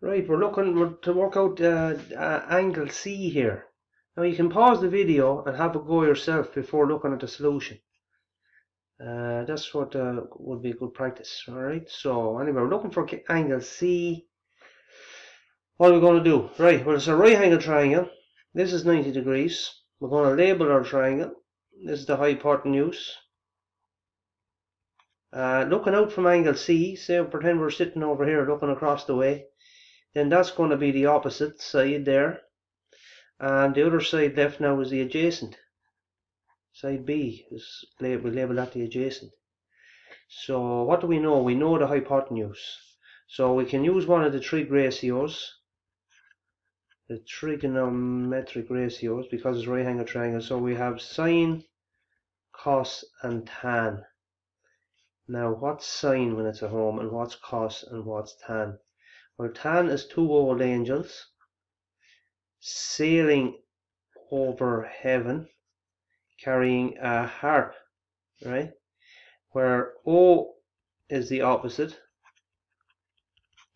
Right, we're looking to work out angle C here. Now you can pause the video and have a go yourself before looking at the solution. That's what would be good practice. Alright, so anyway, we're looking for angle C. What are we going to do? Right, well, it's a right angle triangle. This is 90 degrees. We're going to label our triangle. This is the hypotenuse. Looking out from angle C, say pretend we're sitting over here looking across the way. Then that's going to be the opposite side there, and the other side left now is the adjacent. Side B is, we label that the adjacent. So what do we know? We know the hypotenuse. So we can use one of the trig ratios, the trigonometric ratios, because it's right angle triangle. So we have sine, cos and tan. Now what's sine when it's at home, and what's cos and what's tan? Well, tan is two old angels sailing over heaven, carrying a harp, right? Where O is the opposite,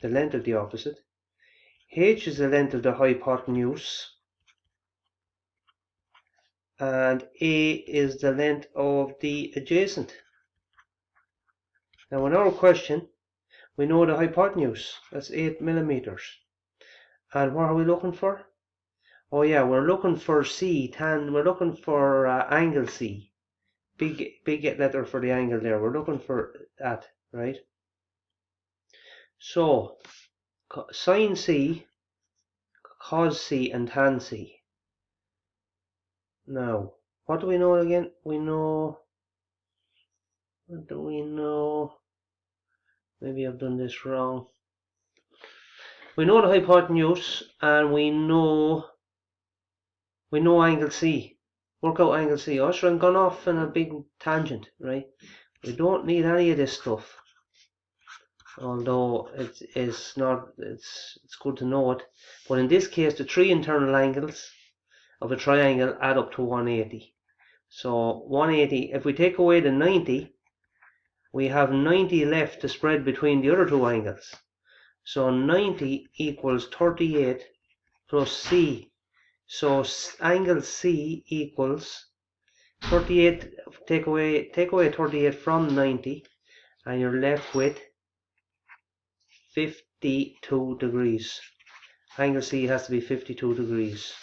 the length of the opposite. H is the length of the hypotenuse, and A is the length of the adjacent. Now in our question, we know the hypotenuse, that's 8 millimeters. And what are we looking for? Oh yeah, we're looking for C, tan, we're looking for angle C. Big letter for the angle there, we're looking for that, right? So, sine C, cos C and tan C. Now, what do we know again? We know, what do we know? Maybe I've done this wrong. We know the hypotenuse, and we know angle C. Work out angle C. Oh, sure, I'm gone off in a big tangent, right? We don't need any of this stuff. Although it's good to know it. But in this case, the three internal angles of a triangle add up to 180. So 180, if we take away the 90, we have 90 left to spread between the other two angles. So 90 equals 38 plus C. So angle C equals 38, take away 38 from 90, and you're left with 52 degrees. Angle C has to be 52 degrees.